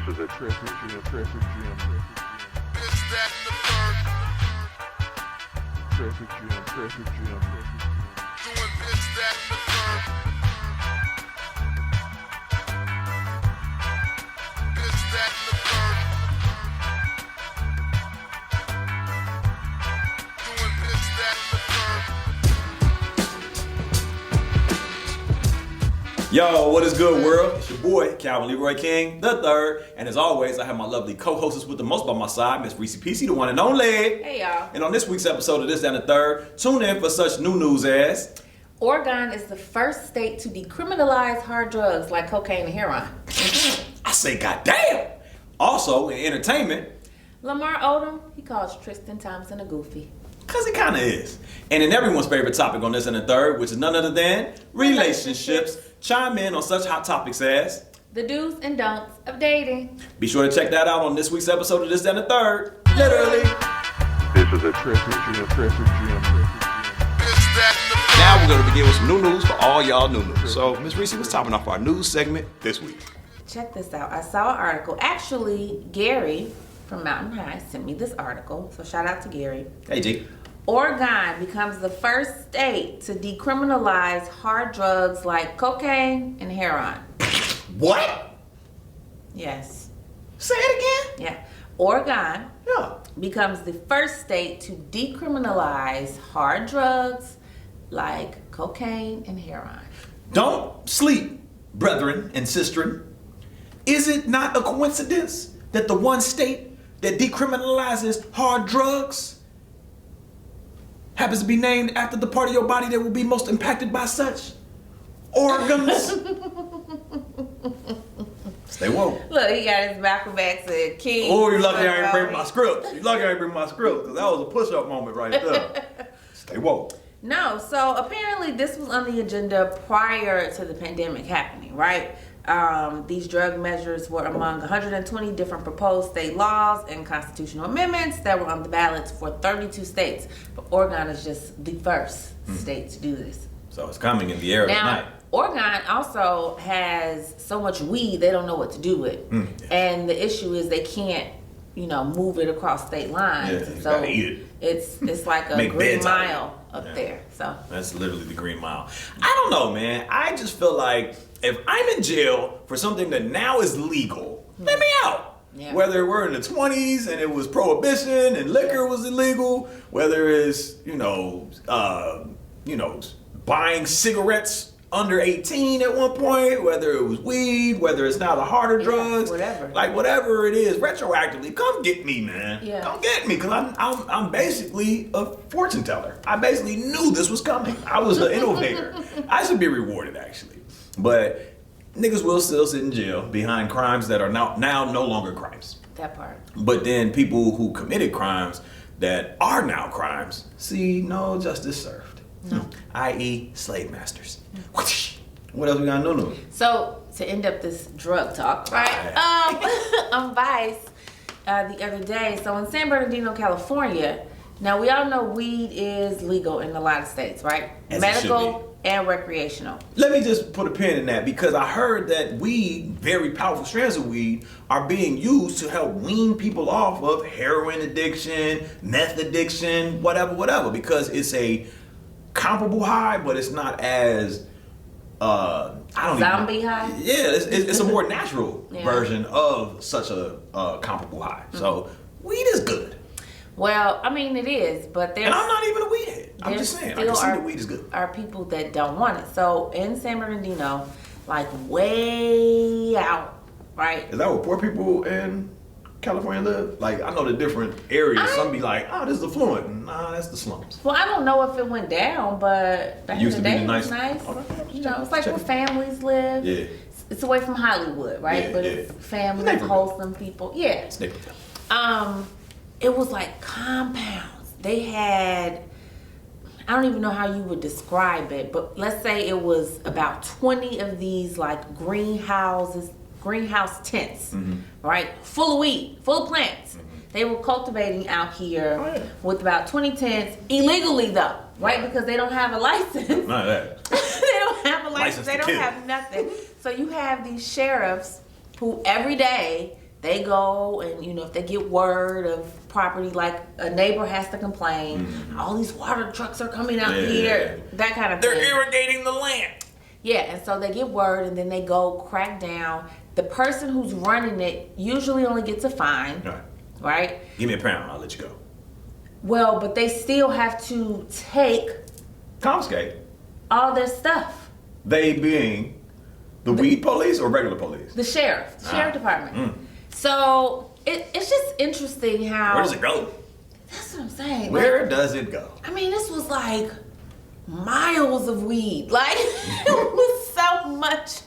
is a traffic jam, traffic jam. This, that, and the third. Traffic jam, traffic jam. Doing this, that, and the third. This, that, and the third. Doing this, that, and the third. Yo, what is good, world? It's your boy, Calvin Leroy King, the third. And as always, I have my lovely co-hostess with the most by my side, Miss Reese PC, the one and only. Hey, y'all. And on this week's episode of This and the Third, tune in for such new news as... Oregon is the first state to decriminalize hard drugs like cocaine and heroin. I say, goddamn! Also, in entertainment... Lamar Odom, he calls Tristan Thompson a goofy. Because he kind of is. And in everyone's favorite topic on This and the Third, which is none other than relationships. Chime in on such hot topics as... The do's and don'ts of dating. Be sure to check that out on this week's episode of This and the Third. Literally. This is a traffic jam, traffic jam. This, that, and the third. Now we're going to begin with some new news for all y'all new news. So, Ms. Reese, what's topping off our news segment this week? Check this out. I saw an article. Actually, Gary from Mountain High sent me this article. So shout out to Gary. Hey, G. Oregon becomes the first state to decriminalize hard drugs like cocaine and heroin. What? Yes. Say it again? Yeah. Oregon Yeah. becomes the first state to decriminalize hard drugs like cocaine and heroin. Don't sleep, brethren and sistren. Is it not a coincidence that the one state that decriminalizes hard drugs happens to be named after the part of your body that will be most impacted by such organs? Stay woke. Look, he got his back to King. Oh, you're lucky I ain't bring my script. You're lucky I ain't bring my script, because that was a push-up moment right there. Stay woke. No, so apparently this was on the agenda prior to the pandemic happening, right? These drug measures were among 120 different proposed state laws and constitutional amendments that were on the ballots for 32 states. But Oregon is just the first state to do this. So it's coming in the air Now, tonight. Oregon also has so much weed they don't know what to do with. And the issue is they can't, move it across state lines. Yeah, you gotta eat it. It's like a Make green beds out of it. mile up Yeah. there. So That's literally the Green Mile. I don't know, man. I just feel like if I'm in jail for something that now is legal, let me out. Yeah. Whether we're in the 20s and it was prohibition and liquor was illegal, whether it's, buying cigarettes under 18 at one point, whether it was weed, whether it's now the harder drugs, whatever. Like whatever it is, retroactively, come get me, man. Yeah. Come get me, because I'm basically a fortune teller. I basically knew this was coming. I was an innovator. I should be rewarded, actually. But niggas will still sit in jail behind crimes that are now no longer crimes. that part. But then people who committed crimes that are now crimes see no justice served. I.e. slave masters. What else we got no. So to end up this drug talk, right? On Vice the other day. So in San Bernardino, California. Now we all know weed is legal in a lot of states, right? As it should Medical and recreational. Let me just put a pin in that, because I heard that weed, very powerful strands of weed, are being used to help wean people off of heroin addiction, meth addiction, whatever, because it's a comparable high, but it's not as Zombie high? Yeah, it's a more natural Yeah. version of such a comparable high. So weed is good, Well, I mean it is, but there's and I'm not even a weed head. I'm there just saying, I still can see that weed is good. are people that don't want it. So in San Bernardino, like way out, right? Is that where poor people in California live? Like, I know the different areas. Some be like, oh, this is affluent. Nah, that's the slums. Well, I don't know if it went down, but back in used the to be day the it was nice- nice. Oh, okay. It's like where families live. Yeah. It's away from Hollywood, right? Yeah, but yeah. it's families, Neighborhood. wholesome people. Yeah. It's Naperville. It was like compounds. They had, I don't even know how you would describe it, but let's say it was about 20 of these like greenhouse tents, right? Full of weed, full of plants. They were cultivating out here with about 20 tents, illegally though, right? Because they don't have a license. None of that. They don't have a license. License They to don't kill. have nothing. So you have these sheriffs who every day they go and, you know, if they get word of property, like a neighbor has to complain, all these water trucks are coming out here, that kind of thing. They're irrigating the land. Yeah, and so they get word and then they go crack down. The person who's running it usually only gets a fine, right? Give me a pound, I'll let you go. Well, but they still have to take Confiscate. all their stuff. They being the weed police or regular police? The sheriff department. So it's just interesting how. Where does it go? That's what I'm saying. Where does it go? I mean, this was like miles of weed. Like, it was so much.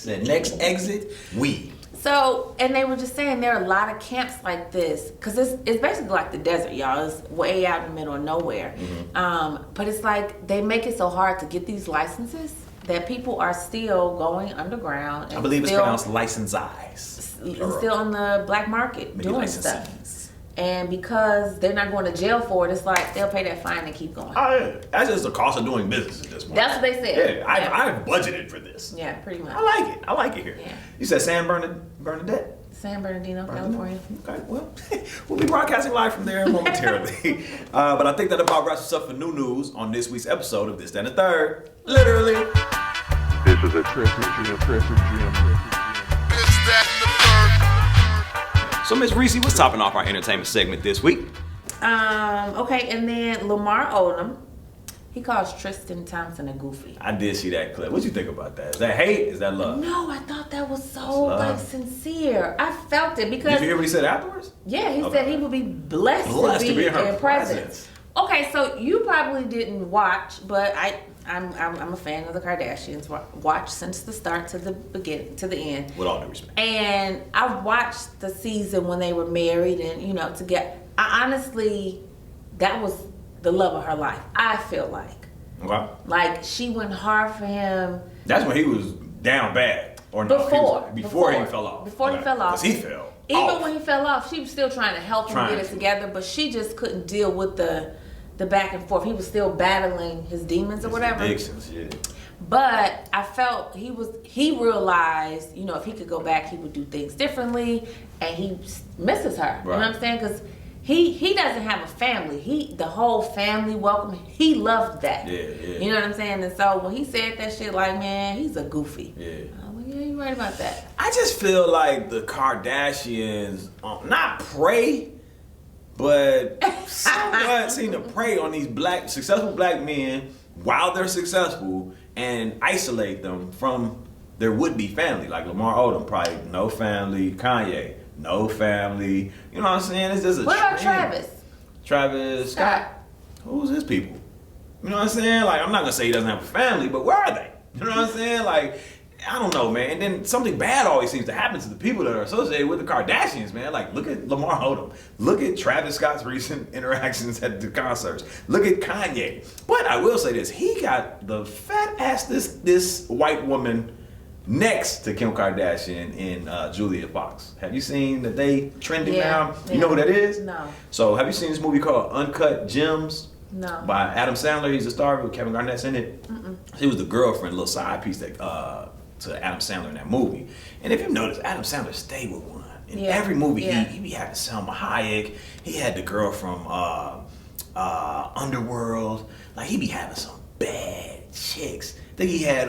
The next exit, weed. So, and they were just saying there are a lot of camps like this, because it's basically like the desert, y'all. It's way out in the middle of nowhere. But it's like they make it so hard to get these licenses that people are still going underground. And I believe it's still, pronounced license-eyes. still on the black market Maybe doing licensing. stuff. And because they're not going to jail for it, it's like they'll pay that fine and keep going. Oh, yeah. That's just the cost of doing business at this point. That's what they said. Yeah, I've budgeted for this. Yeah, pretty much. I like it. I like it here. Yeah. You said San Bernadette? San Bernardino, California. Okay, well, we'll be broadcasting live from there momentarily. But I think that about wraps us up for new news on this week's episode of This, Then, the Third. Literally. This is a Tristan Jim. This, that, and the third. So, Miss Reese, what's topping off our entertainment segment this week? Okay, and then Lamar Odom, he calls Tristan Thompson a goofy. I did see that clip. What you think about that? Is that hate? Is that love? No, I thought that was so love. like sincere. I felt it because Did you hear what he said afterwards? yeah, he Okay. said he would be blessed to be in her in presence. presence. Okay, so you probably didn't watch, but I'm a fan of the Kardashians. Watched since the start to the beginning to the end. With all due respect. And I watched the season when they were married and, you know, I honestly, that was the love of her life. I feel like. Okay. Like, she went hard for him. That's when he was down bad. Or no, before he fell off. Before he fell off. Because he fell Even off. when he fell off, she was still trying to help him get it together, but she just couldn't deal with the back and forth. He was still battling his demons or whatever. Addictions, yeah. But I felt he realized, you know, if he could go back, he would do things differently, and he misses her. You know what I'm saying? Because he doesn't have a family. The whole family welcome him. He loved that. Yeah. You know what I'm saying? And so when he said that shit, like, man, he's a goofy. Yeah. I'm like, yeah, you're right about that. I just feel like the Kardashians, not prey, but somewhat seem to prey on these successful black men while they're successful and isolate them from their would-be family. Like Lamar Odom, probably no family. Kanye, no family. You know what I'm saying? It's just a What about trend. Travis? Travis Scott. Who's his people? You know what I'm saying? Like, I'm not gonna say he doesn't have a family, but where are they? You know what I'm saying? Like, I don't know, man. And then something bad always seems to happen to the people that are associated with the Kardashians, man. Like, look at Lamar Odom. Look at Travis Scott's recent interactions at the concerts. Look at Kanye. But I will say this: he got the fat ass this white woman next to Kim Kardashian in Julia Fox. Have you seen that they trending now? You know who that is? No. So have you seen this movie called Uncut Gems? No. By Adam Sandler. He's a star with Kevin Garnett's in it. She was the girlfriend, little side piece that to Adam Sandler in that movie. And if you notice, Adam Sandler stayed with one. In every movie, he be having Selma Hayek. He had the girl from Underworld. Like, he be having some bad chicks. I think he had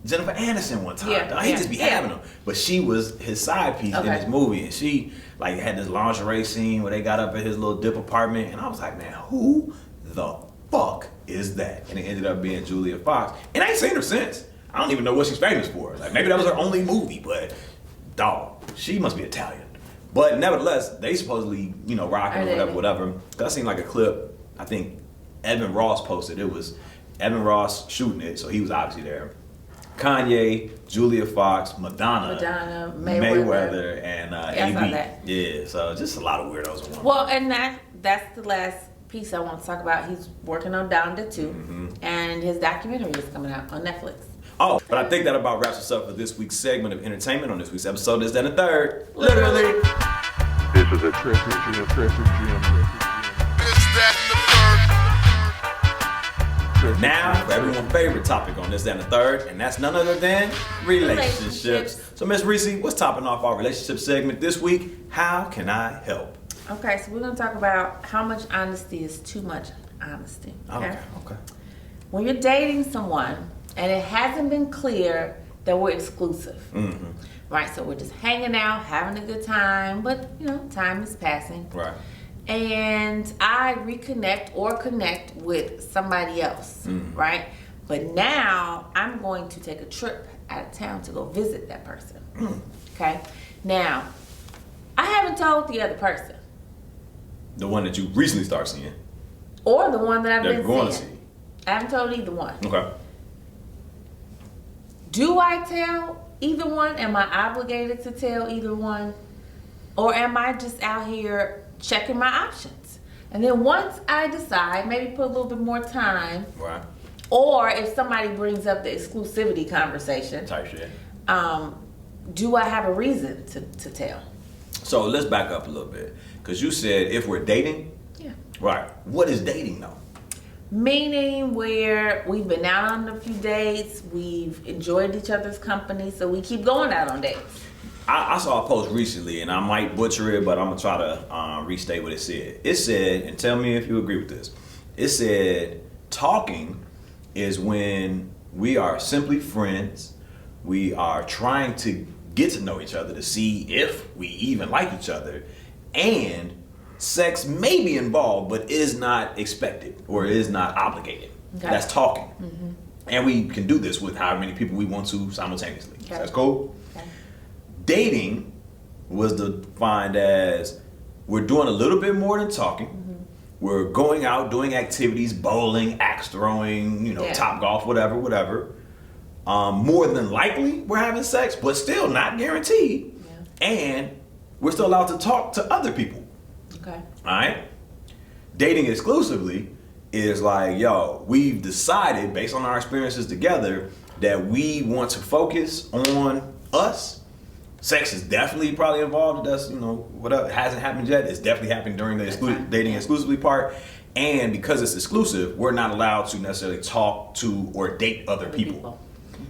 Jennifer Aniston one time. He just be having them. But she was his side piece in this movie. And she like had this lingerie scene where they got up at his little dip apartment. And I was like, man, who the fuck is that? And it ended up being Julia Fox. And I ain't seen her since. I don't even know what she's famous for. Like, maybe that was her only movie, but dog, she must be Italian. But nevertheless, they supposedly, you know, rocking or whatever. That seemed like a clip. I think Evan Ross posted. It was Evan Ross shooting it, so he was obviously there. Kanye, Julia Fox, Madonna, Mayweather, and I saw AB. that. Yeah, so just a lot of weirdos in one. Well, and that's the last piece I want to talk about. He's working on Donda too, and his documentary is coming out on Netflix. Oh, but I think that about wraps us up for this week's segment of entertainment on this week's episode. This, then, the third. Literally. This is a Tristan Jim. This, that, and the third. Now, for everyone's favorite topic on this and the third, and that's none other than relationships. So, Miss Reese, what's topping off our relationship segment this week? How can I help? Okay, so we're gonna talk about how much honesty is too much honesty. Okay. When you're dating someone and it hasn't been clear that we're exclusive, right? So we're just hanging out, having a good time, but you know, time is passing. Right. And I reconnect or connect with somebody else, right? But now I'm going to take a trip out of town to go visit that person. Okay? Now, I haven't told the other person. The one that you recently started seeing. Or the one that I've That been you're going to seeing. see. I haven't told either one. Okay. Do I tell either one? Am I obligated to tell either one? Or am I just out here checking my options? And then once I decide, maybe put a little bit more time, Right. or if somebody brings up the exclusivity conversation, Type shit. do I have a reason to tell? So let's back up a little bit. Because you said if we're dating, Yeah. right. What is dating though? Meaning where we've been out on a few dates, we've enjoyed each other's company, so we keep going out on dates. I saw a post recently, and I might butcher it, but I'm gonna try to restate what it said. It said, and tell me if you agree with this. It said, talking is when we are simply friends. We are trying to get to know each other to see if we even like each other, and sex may be involved, but is not expected or is not obligated. Okay. That's talking, and we can do this with however many people we want to simultaneously. Okay. That's cool. Okay. Dating was defined as we're doing a little bit more than talking. We're going out doing activities, bowling, axe throwing, Yeah. top golf, whatever. More than likely, we're having sex, but still not guaranteed. Yeah. And we're still allowed to talk to other people. Okay. All right? Dating exclusively is like, yo, we've decided based on our experiences together that we want to focus on us. Sex is definitely probably involved. That's, whatever hasn't happened yet. It's definitely happening during the dating exclusively part. And because it's exclusive, we're not allowed to necessarily talk to or date other people.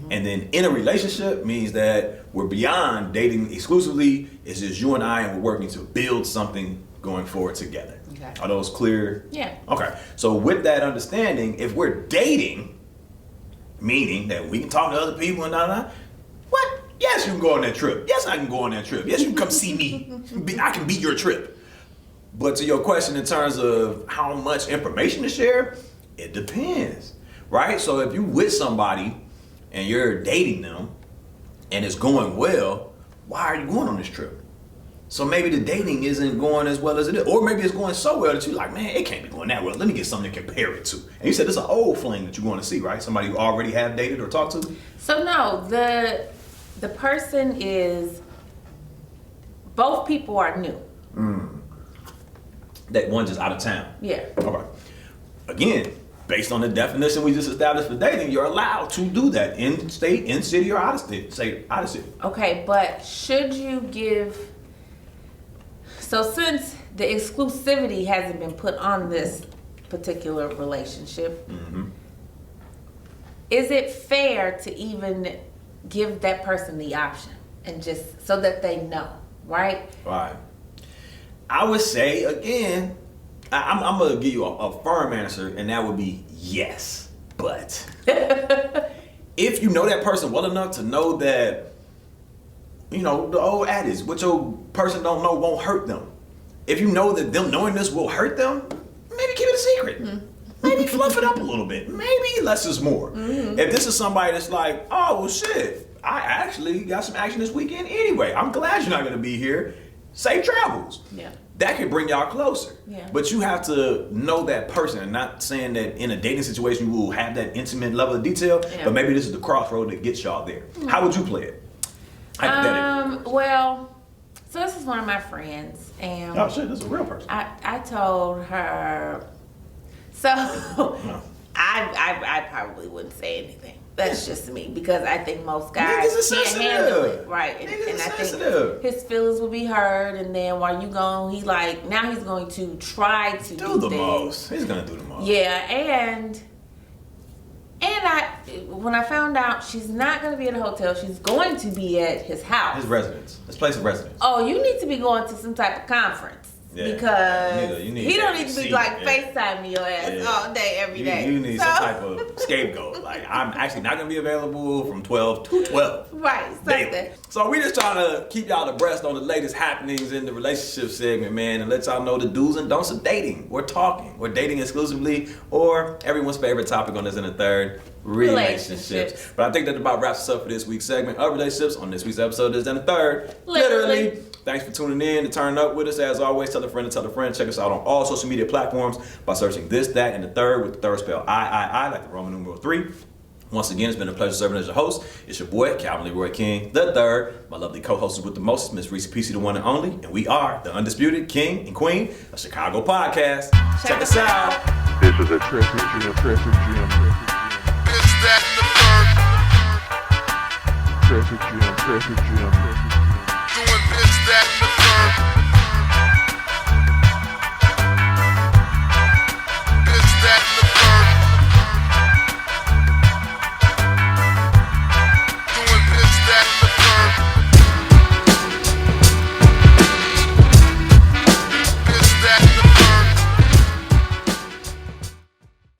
And then in a relationship means that we're beyond dating exclusively. It's just you and I, and we're working to build something going forward together. Okay. Are those clear? Yeah. Okay. So with that understanding, if we're dating, meaning that we can talk to other people and what? Yes, you can go on that trip. Yes, I can go on that trip. Yes, you can come see me. I can beat your trip. But to your question in terms of how much information to share, it depends, right? So if you're with somebody and you're dating them and it's going well, why are you going on this trip? So maybe the dating isn't going as well as it is. Or maybe it's going so well that you're like, man, it can't be going that well. Let me get something to compare it to. And you said it's an old fling that you want to see, right? Somebody you already have dated or talked to? So no, the person is, both people are new. That one just out of town. Yeah. Okay. Again, based on the definition we just established for dating, you're allowed to do that in state, in city, or out of state. Say out of city. Okay, but should you give, so since the exclusivity hasn't been put on this particular relationship, is it fair to even give that person the option and just so that they know, right? Right. I would say, again, I'm going to give you a firm answer, and that would be yes. But if you know that person well enough to know that, the old adage, what your person don't know won't hurt them. If you know that them knowing this will hurt them, maybe keep it a secret. Maybe fluff it up a little bit. Maybe less is more. If this is somebody that's like, oh, well, shit, I actually got some action this weekend anyway. I'm glad you're not going to be here. Safe travels. Yeah. That can bring y'all closer. Yeah. But you have to know that person, and not saying that in a dating situation you will have that intimate level of detail, Yeah. but maybe this is the crossroad that gets y'all there. How would you play it? Hypothetically. Well, so this is one of my friends, and Oh shit, this is a real person. I told her, so I probably wouldn't say anything. That's just me, because I think most guys Niggas is can't handle sensitive. it, right? And Niggas is I sensitive. think his feelings will be hurt, and then while you gone, now he's going to try to Do the things. most. He's gonna do the most. Yeah, and when I found out she's not going to be at a hotel, she's going to be at his house. His residence. His place of residence. Oh, you need to be going to some type of conference. Yeah. Because You need he don't that need to be receipt, like yeah. FaceTiming your ass all day, every day. You need some type of scapegoat. Like, I'm actually not going to be available from 12 to 12. Right, something. Daily. So we just trying to keep y'all abreast on the latest happenings in the relationship segment, man, and let y'all know the do's and don'ts of dating. We're talking. We're dating exclusively, or everyone's favorite topic on this in the third, relationships. But I think that about wraps us up for this week's segment of relationships. On this week's episode is in the third, Literally. Thanks for tuning in and turning up with us. As always, tell a friend to tell a friend. Check us out on all social media platforms by searching this, that, and the third, with the third spell I, like the Roman numeral 3. Once again, it's been a pleasure serving as your host. It's your boy, Calvin Leroy King the third. My lovely co-host with the most, Miss Reese PC, the one and only. And we are the undisputed king and queen of Chicago podcast. Check us out. This is a traffic jam. Traffic jam. It's that in the third. Traffic jam. Traffic jam.